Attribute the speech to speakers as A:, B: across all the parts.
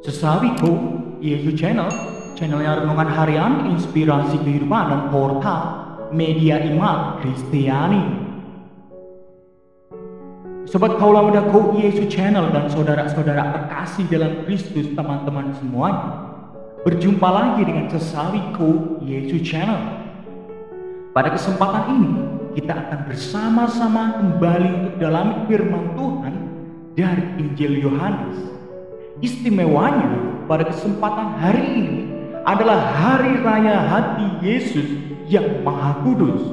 A: Sesawiku, Yesus Channel, channelnya renungan harian, inspirasi kehidupan dan portal media iman Kristiani. Sobat Kaula Mudaku, Yesus Channel dan saudara-saudara terkasih dalam Kristus, teman-teman semuanya, berjumpa lagi dengan Sesawiku, Yesus Channel. Pada kesempatan ini, kita akan bersama-sama kembali untuk dalami firman Tuhan dari Injil Yohanes. Istimewanya pada kesempatan hari ini adalah Hari Raya Hati Yesus yang Maha Kudus.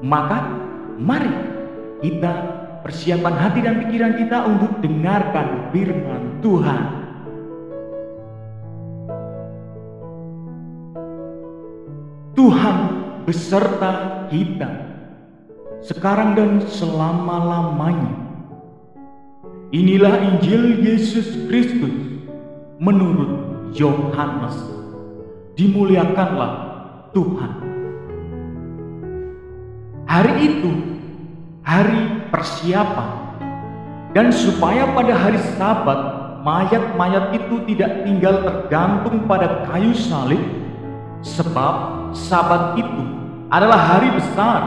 A: Maka mari kita persiapkan hati dan pikiran kita untuk dengarkan firman Tuhan. Tuhan beserta kita sekarang dan selama-lamanya. Inilah Injil Yesus Kristus menurut Yohanes. Dimuliakanlah Tuhan. Hari itu hari persiapan, dan supaya pada hari Sabat mayat-mayat itu tidak tinggal tergantung pada kayu salib, sebab Sabat itu adalah hari besar,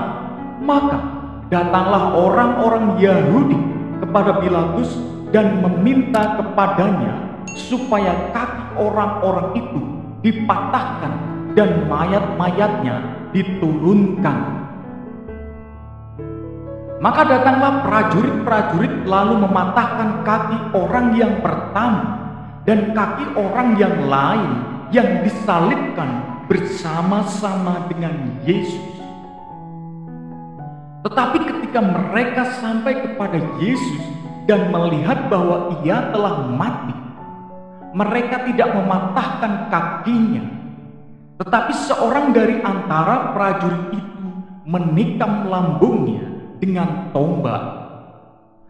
A: maka datanglah orang-orang Yahudi kepada Pilatus dan meminta kepadanya supaya kaki orang-orang itu dipatahkan dan mayat-mayatnya diturunkan. Maka datanglah prajurit-prajurit lalu mematahkan kaki orang yang pertama dan kaki orang yang lain yang disalibkan bersama-sama dengan Yesus. Tetapi ketika mereka sampai kepada Yesus dan melihat bahwa ia telah mati, mereka tidak mematahkan kakinya. Tetapi seorang dari antara prajurit itu menikam lambungnya dengan tombak,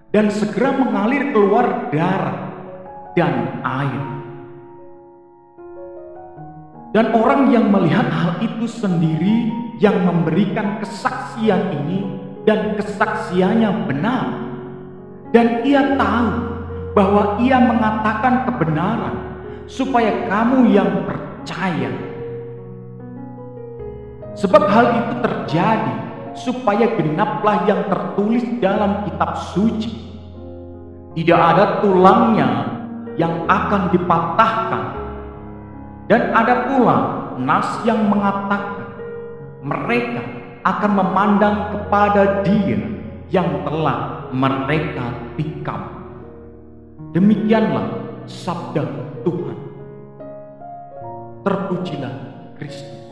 A: dan segera mengalir keluar darah dan air. Dan orang yang melihat hal itu sendiri yang memberikan kesaksian ini, dan kesaksiannya benar, dan ia tahu bahwa ia mengatakan kebenaran supaya kamu yang percaya. Sebab hal itu terjadi supaya genaplah yang tertulis dalam kitab suci, tidak ada tulangnya yang akan dipatahkan. Dan ada pula nas yang mengatakan mereka akan memandang kepada Dia yang telah mereka tikam. Demikianlah sabda Tuhan. Terpujilah Kristus.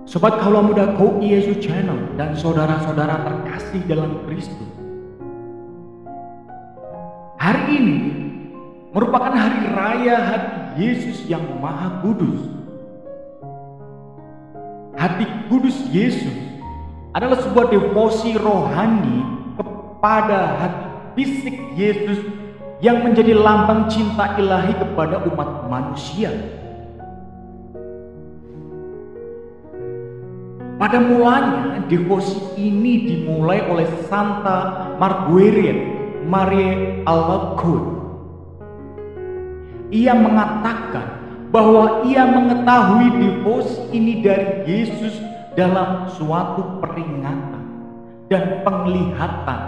A: Sobat Kaula Mudaku, Yesus Channel dan saudara-saudara terkasih dalam Kristus, hari ini merupakan hari raya hati Yesus yang Maha Kudus. Hati kudus Yesus adalah sebuah devosi rohani kepada hati fisik Yesus yang menjadi lambang cinta ilahi kepada umat manusia. Pada mulanya devosi ini dimulai oleh Santa Marguerite Marie Alacoque. Ia mengatakan bahwa ia mengetahui devosi ini dari Yesus dalam suatu peringatan dan penglihatan.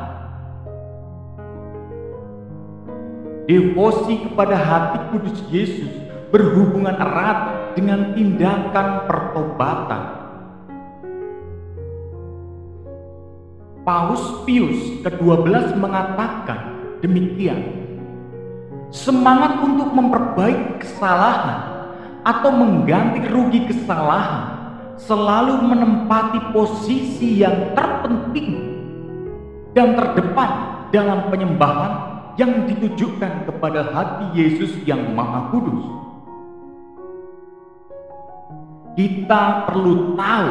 A: Devosi kepada hati kudus Yesus berhubungan erat dengan tindakan pertobatan. Paus Pius ke-12 mengatakan demikian: semangat untuk memperbaiki kesalahan atau mengganti rugi kesalahan selalu menempati posisi yang terpenting dan terdepan dalam penyembahan yang ditujukan kepada hati Yesus yang Maha Kudus. Kita perlu tahu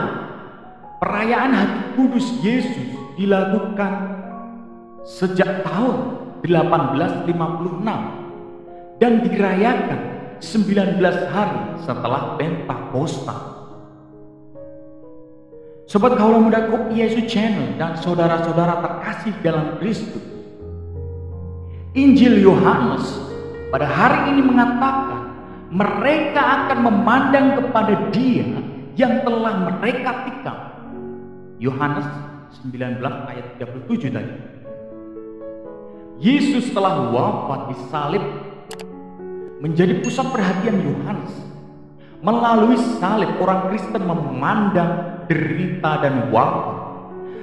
A: perayaan hati kudus Yesus dilakukan sejak tahun 1856 dan dirayakan 19 hari setelah Pentakosta. Sobat Kaula Mudaku, Yesus Channel dan saudara-saudara terkasih dalam Kristus, Injil Yohanes pada hari ini mengatakan mereka akan memandang kepada Dia yang telah mereka tikam. Yohanes 19 ayat 37 tadi. Yesus telah wafat di salib menjadi pusat perhatian Yohanes. Melalui salib orang Kristen memandang derita dan wafat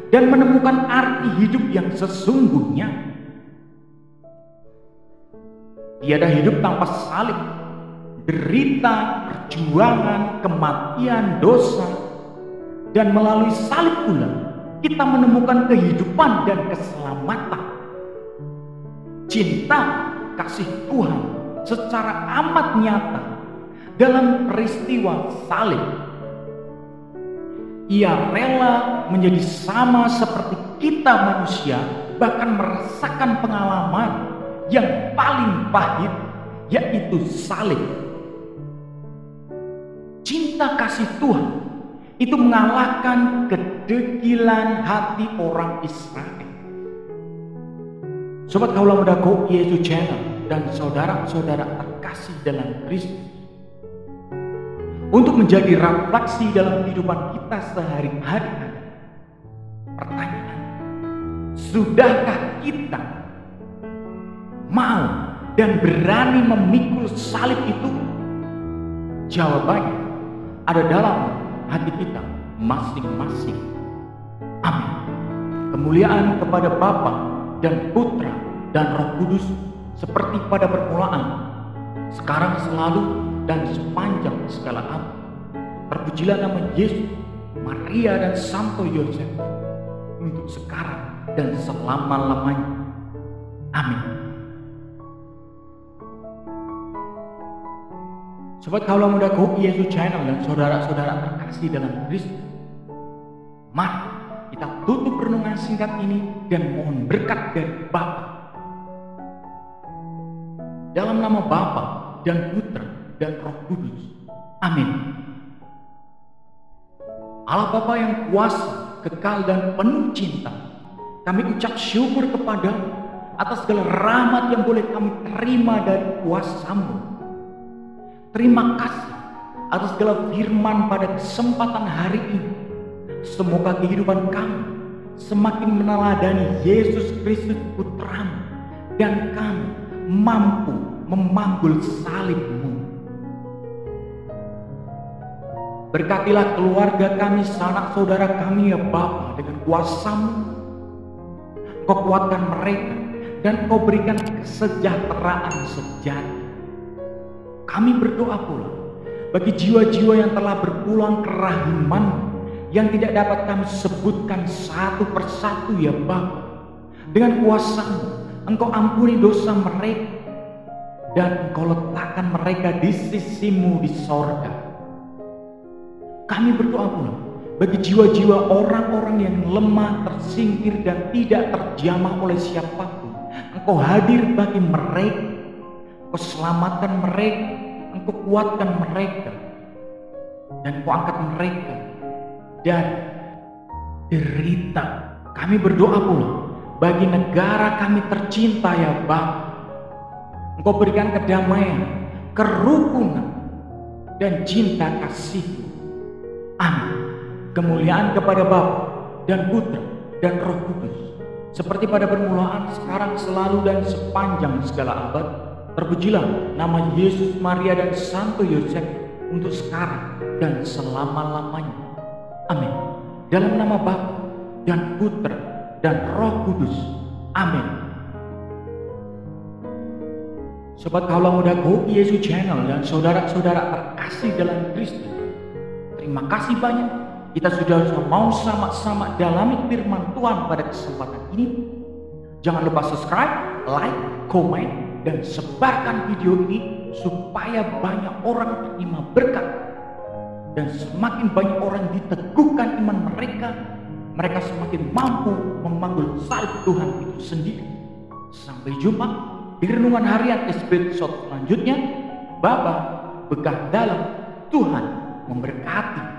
A: dan menemukan arti hidup yang sesungguhnya. Tiada hidup tanpa salib, derita, perjuangan, kematian, dosa, dan melalui salib pula kita menemukan kehidupan dan keselamatan. Cinta kasih Tuhan secara amat nyata dalam peristiwa salib. Ia rela menjadi sama seperti kita manusia, bahkan merasakan pengalaman yang paling pahit, yaitu salib. Cinta kasih Tuhan itu mengalahkan kedegilan hati orang Israel. Sobat Kaula Muda Go Yesus Channel dan saudara-saudara terkasih dalam Kristus, untuk menjadi refleksi dalam kehidupan kita sehari-hari, pertanyaan, sudahkah kita mau dan berani memikul salib itu? Jawabannya ada dalam hati kita masing-masing. Amin. Kemuliaan kepada Bapa dan Putra dan Roh Kudus seperti pada permulaan, sekarang, selalu, dan sepanjang segala abad. Terpujilah nama Yesus, Maria, dan Santo Yosef untuk sekarang dan selama-lamanya. Amin. Sobat Kaula Muda Go Yesus Channel dan saudara-saudara terkasih dalam Kristus, mari kita tutup renungan singkat ini dan mohon berkat dari Bapa. Dalam nama Bapa dan Putra dan Roh Kudus. Amin. Allah Bapa yang kuasa, kekal, dan penuh cinta, kami ucap syukur kepadamu atas segala rahmat yang boleh kami terima dari kuasa-Mu. Terima kasih atas segala firman pada kesempatan hari ini. Semoga kehidupan kami semakin meneladani Yesus Kristus Putra-Mu, dan kami mampu memanggul salib-Mu. Berkatilah keluarga kami, sanak saudara kami ya Bapa, dengan kuasa-Mu. Kau kuatkan mereka dan Kau berikan kesejahteraan sejati. Kami berdoa pula bagi jiwa-jiwa yang telah berpulang ke rahim-Mu, yang tidak dapat kami sebutkan satu persatu ya Bapa. Dengan kuasa-Mu Engkau ampuni dosa mereka dan Engkau letakkan mereka di sisi-Mu di sorga. Kami berdoa pula bagi jiwa-jiwa orang-orang yang lemah, tersingkir, dan tidak terjamah oleh siapapun. Engkau hadir bagi mereka. Engkau selamatkan mereka, Engkau kuatkan mereka, dan Engkau angkat mereka dari derita. Kami berdoa pula bagi negara kami tercinta ya Bapa. Engkau berikan kedamaian, kerukunan, dan cinta kasih-Mu. Amin. Kemuliaan kepada Bapa dan Putra dan Roh Kudus, seperti pada permulaan, sekarang, selalu, dan sepanjang segala abad. Terpujilah nama Yesus, Maria, dan Santo Yosef untuk sekarang dan selama-lamanya. Amin. Dalam nama Bapa dan Putra dan Roh Kudus. Amin. Sobat Kaula Muda Go Yesus Channel dan saudara-saudara terkasih dalam Kristus, terima kasih banyak kita sudah mau sama-sama dalami firman Tuhan pada kesempatan ini. Jangan lupa subscribe, like, komen, dan sebarkan video ini supaya banyak orang terima berkat dan semakin banyak orang diteguhkan iman mereka. Mereka semakin mampu memanggul salib Tuhan itu sendiri. Sampai jumpa di renungan harian episode selanjutnya. Bapa, berkah dalam, Tuhan memberkati.